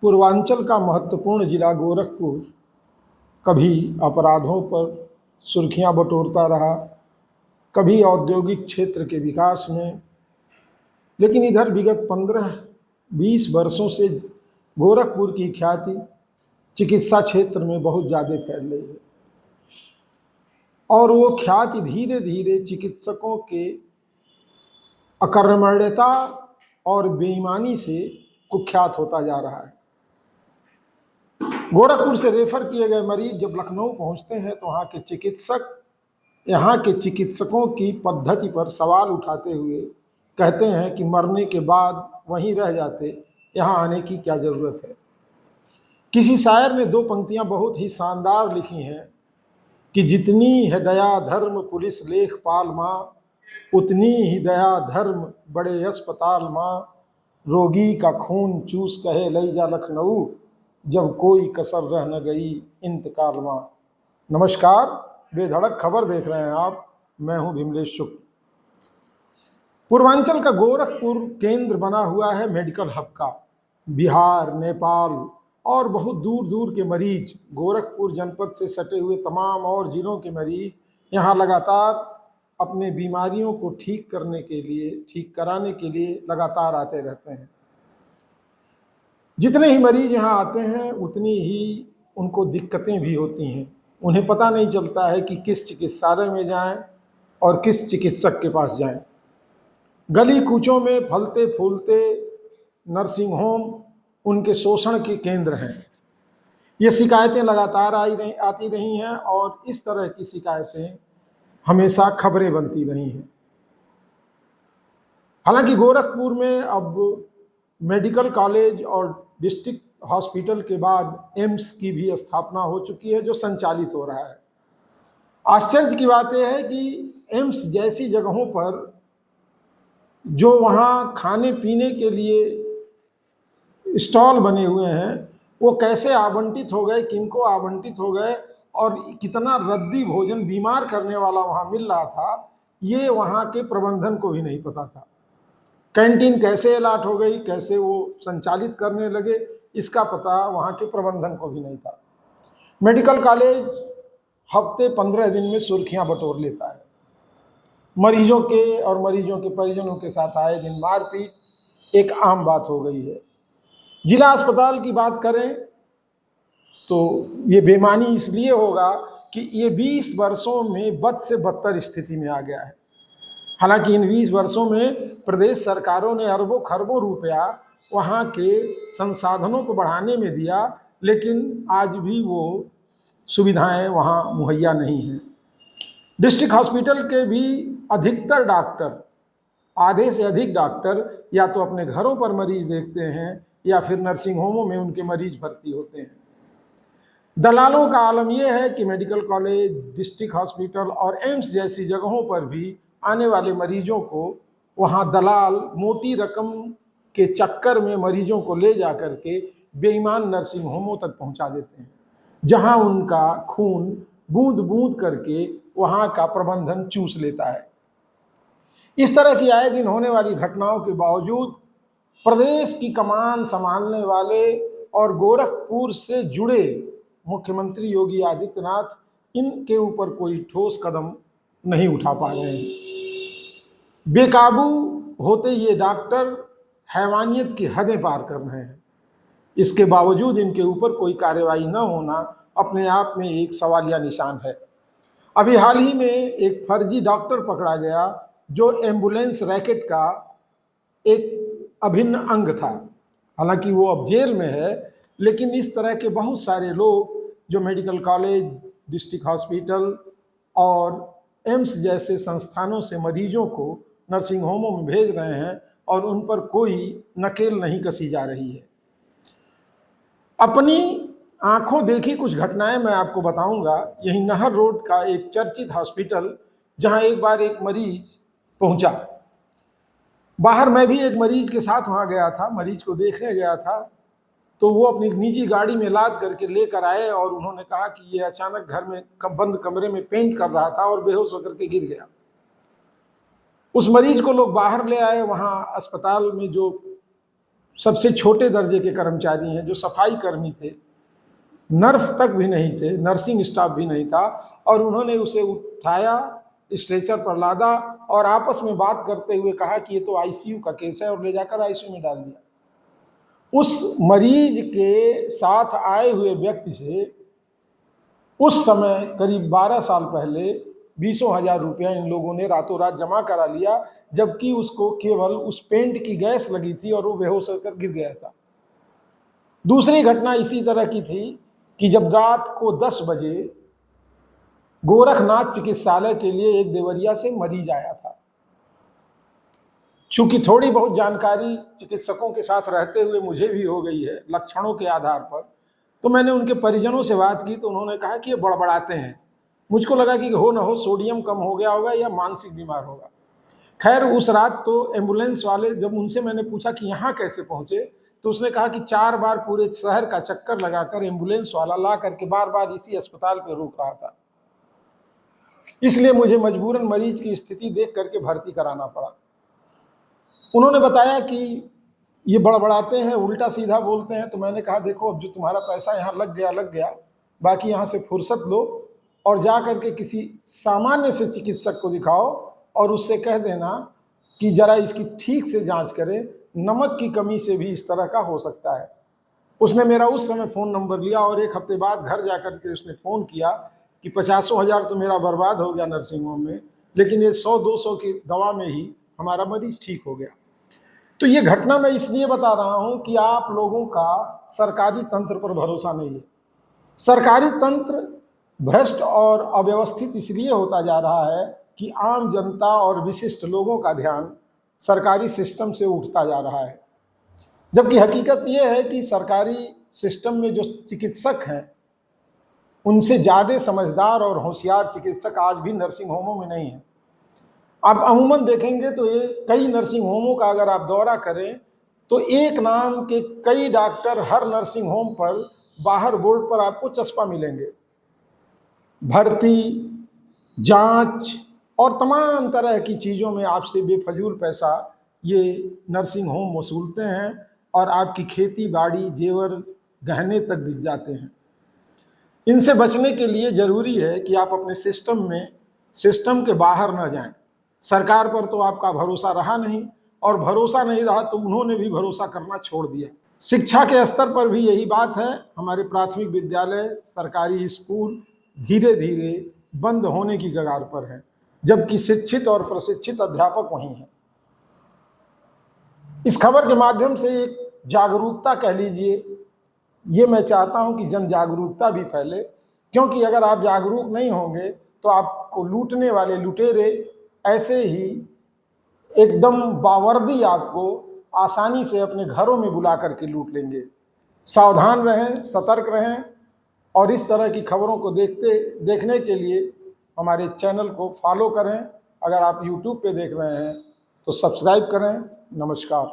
पूर्वांचल का महत्वपूर्ण जिला गोरखपुर कभी अपराधों पर सुर्खियां बटोरता रहा, कभी औद्योगिक क्षेत्र के विकास में, लेकिन इधर विगत 15-20 वर्षों से गोरखपुर की ख्याति चिकित्सा क्षेत्र में बहुत ज़्यादा फैल रही है और वो ख्याति धीरे धीरे चिकित्सकों के अकर्मण्यता और बेईमानी से कुख्यात होता जा रहा है। गोरखपुर से रेफर किए गए मरीज जब लखनऊ पहुंचते हैं तो वहाँ के चिकित्सक यहाँ के चिकित्सकों की पद्धति पर सवाल उठाते हुए कहते हैं कि मरने के बाद वहीं रह जाते, यहाँ आने की क्या ज़रूरत है। किसी शायर ने 2 पंक्तियाँ बहुत ही शानदार लिखी हैं कि जितनी है दया धर्म पुलिस लेखपाल माँ, उतनी ही दया धर्म बड़े अस्पताल माँ, रोगी का खून चूस कहे लई जा लखनऊ, जब कोई कसर रह न गई इंतकाल माँ। नमस्कार, बेधड़क खबर देख रहे हैं आप, मैं हूं विमलेश शुक्ल। पूर्वांचल का गोरखपुर केंद्र बना हुआ है मेडिकल हब का। बिहार, नेपाल और बहुत दूर दूर के मरीज, गोरखपुर जनपद से सटे हुए तमाम और जिलों के मरीज यहाँ लगातार अपने बीमारियों को ठीक कराने के लिए लगातार आते रहते हैं। जितने ही मरीज यहाँ आते हैं उतनी ही उनको दिक्कतें भी होती हैं। उन्हें पता नहीं चलता है कि किस चिकित्सालय में जाएं और किस चिकित्सक के पास जाएं। गली कूचों में फलते फूलते नर्सिंग होम उनके शोषण के केंद्र हैं। ये शिकायतें लगातार आती रही हैं और इस तरह की शिकायतें हमेशा खबरें बनती रही हैं। हालांकि गोरखपुर में अब मेडिकल कॉलेज और डिस्ट्रिक्ट हॉस्पिटल के बाद एम्स की भी स्थापना हो चुकी है, जो संचालित हो रहा है। आश्चर्य की बात यह है कि एम्स जैसी जगहों पर जो वहाँ खाने पीने के लिए स्टॉल बने हुए हैं, वो कैसे आवंटित हो गए, किनको आवंटित हो गए और कितना रद्दी भोजन बीमार करने वाला वहाँ मिल रहा था, ये वहाँ के प्रबंधन को भी नहीं पता था। कैंटीन कैसे अलॉट हो गई, कैसे वो संचालित करने लगे, इसका पता वहाँ के प्रबंधन को भी नहीं था। मेडिकल कॉलेज हफ्ते 15 दिन में सुर्खियां बटोर लेता है। मरीजों के और मरीजों के परिजनों के साथ आए दिन मारपीट एक आम बात हो गई है। जिला अस्पताल की बात करें तो ये बेईमानी इसलिए होगा कि ये 20 वर्षों में बद से बदतर स्थिति में आ गया है। हालांकि इन 20 वर्षों में प्रदेश सरकारों ने अरबों खरबों रुपया वहाँ के संसाधनों को बढ़ाने में दिया, लेकिन आज भी वो सुविधाएं वहाँ मुहैया नहीं हैं। डिस्ट्रिक्ट हॉस्पिटल के भी अधिकतर डॉक्टर, आधे से अधिक डॉक्टर या तो अपने घरों पर मरीज देखते हैं या फिर नर्सिंग होमों में उनके मरीज भर्ती होते हैं। दलालों का आलम यह है कि मेडिकल कॉलेज, डिस्ट्रिक्ट हॉस्पिटल और एम्स जैसी जगहों पर भी आने वाले मरीजों को वहाँ दलाल मोटी रकम के चक्कर में मरीजों को ले जा कर के बेईमान नर्सिंग होमों तक पहुँचा देते हैं, जहाँ उनका खून बूंद बूंद करके वहाँ का प्रबंधन चूस लेता है। इस तरह की आए दिन होने वाली घटनाओं के बावजूद प्रदेश की कमान संभालने वाले और गोरखपुर से जुड़े मुख्यमंत्री योगी आदित्यनाथ इनके ऊपर कोई ठोस कदम नहीं उठा पा रहे हैं। बेकाबू होते ये डॉक्टर हैवानियत की हदें पार कर रहे हैं। इसके बावजूद इनके ऊपर कोई कार्रवाई न होना अपने आप में एक सवालिया निशान है। अभी हाल ही में एक फर्जी डॉक्टर पकड़ा गया जो एम्बुलेंस रैकेट का एक अभिन्न अंग था। हालांकि वो अब जेल में है, लेकिन इस तरह के बहुत सारे लोग जो मेडिकल कॉलेज, डिस्ट्रिक्ट हॉस्पिटल और एम्स जैसे संस्थानों से मरीजों को नर्सिंग होमों में भेज रहे हैं और उन पर कोई नकेल नहीं कसी जा रही है। अपनी आंखों देखी कुछ घटनाएं मैं आपको बताऊंगा। यही नहर रोड का एक चर्चित हॉस्पिटल, जहां एक बार एक मरीज पहुंचा। बाहर मैं भी एक मरीज के साथ वहां गया था, मरीज को देखने गया था। तो वो अपनी निजी गाड़ी में लाद करके लेकर आए और उन्होंने कहा कि ये अचानक घर में बंद कमरे में पेंट कर रहा था और बेहोश होकर के गिर गया। उस मरीज को लोग बाहर ले आए। वहाँ अस्पताल में जो सबसे छोटे दर्जे के कर्मचारी हैं, जो सफाई कर्मी थे, नर्स तक भी नहीं थे, नर्सिंग स्टाफ भी नहीं था, और उन्होंने उसे उठाया, स्ट्रेचर पर लादा और आपस में बात करते हुए कहा कि ये तो आईसीयू का केस है, और ले जाकर आईसीयू में डाल दिया। उस मरीज के साथ आए हुए व्यक्ति से उस समय करीब 12 साल पहले 20,000 रुपया इन लोगों ने रातों रात जमा करा लिया, जबकि उसको केवल उस पेंट की गैस लगी थी और वो बेहोश होकर गिर गया था। दूसरी घटना इसी तरह की थी कि जब रात को 10 बजे गोरखनाथ चिकित्सालय के लिए एक देवरिया से मरीज आया था। चूंकि थोड़ी बहुत जानकारी चिकित्सकों के साथ रहते हुए मुझे भी हो गई है लक्षणों के आधार पर, तो मैंने उनके परिजनों से बात की तो उन्होंने कहा कि ये बड़बड़ाते हैं। मुझको लगा कि हो ना हो सोडियम कम हो गया होगा या मानसिक बीमार होगा। खैर उस रात तो एम्बुलेंस वाले, जब उनसे मैंने पूछा कि यहाँ कैसे पहुंचे, तो उसने कहा कि 4 बार पूरे शहर का चक्कर लगाकर एम्बुलेंस वाला ला करके बार बार इसी अस्पताल पे रोक रहा था, इसलिए मुझे मजबूरन मरीज की स्थिति देख करके भर्ती कराना पड़ा। उन्होंने बताया कि ये बड़बड़ाते हैं, उल्टा सीधा बोलते हैं। तो मैंने कहा देखो, अब जो तुम्हारा पैसा यहाँ लग गया, बाकी यहाँ से फुर्सत लो और जा करके किसी सामान्य से चिकित्सक को दिखाओ और उससे कह देना कि जरा इसकी ठीक से जांच करें, नमक की कमी से भी इस तरह का हो सकता है। उसने मेरा उस समय फ़ोन नंबर लिया और 1 हफ्ते बाद घर जा कर के उसने फ़ोन किया कि 50,000 तो मेरा बर्बाद हो गया नर्सिंग होम में, लेकिन ये 100-200 की दवा में ही हमारा मरीज ठीक हो गया। तो ये घटना मैं इसलिए बता रहा हूं कि आप लोगों का सरकारी तंत्र पर भरोसा नहीं है। सरकारी तंत्र भ्रष्ट और अव्यवस्थित इसलिए होता जा रहा है कि आम जनता और विशिष्ट लोगों का ध्यान सरकारी सिस्टम से उठता जा रहा है, जबकि हकीकत ये है कि सरकारी सिस्टम में जो चिकित्सक हैं उनसे ज़्यादा समझदार और होशियार चिकित्सक आज भी नर्सिंग होमों में नहीं हैं। आप अमूमन देखेंगे तो ये कई नर्सिंग होमों का अगर आप दौरा करें तो एक नाम के कई डॉक्टर हर नर्सिंग होम पर बाहर बोर्ड पर आपको चस्पा मिलेंगे। भर्ती, जांच और तमाम तरह की चीज़ों में आपसे बेफजूल पैसा ये नर्सिंग होम वसूलते हैं और आपकी खेती बाड़ी, जेवर, गहने तक बिक जाते हैं। इनसे बचने के लिए ज़रूरी है कि आप अपने सिस्टम के बाहर न जाएं। सरकार पर तो आपका भरोसा रहा नहीं, और भरोसा नहीं रहा तो उन्होंने भी भरोसा करना छोड़ दिया। शिक्षा के स्तर पर भी यही बात है। हमारे प्राथमिक विद्यालय, सरकारी स्कूल धीरे धीरे बंद होने की कगार पर हैं, जबकि शिक्षित और प्रशिक्षित अध्यापक वहीं हैं। इस खबर के माध्यम से एक जागरूकता कह लीजिए, ये मैं चाहता हूं कि जन जागरूकता भी फैले, क्योंकि अगर आप जागरूक नहीं होंगे तो आपको लूटने वाले लुटेरे ऐसे ही एकदम बावर्दी आपको आसानी से अपने घरों में बुला करके लूट लेंगे। सावधान रहें, सतर्क रहें, और इस तरह की खबरों को देखने के लिए हमारे चैनल को फॉलो करें। अगर आप YouTube पे देख रहे हैं तो सब्सक्राइब करें। नमस्कार।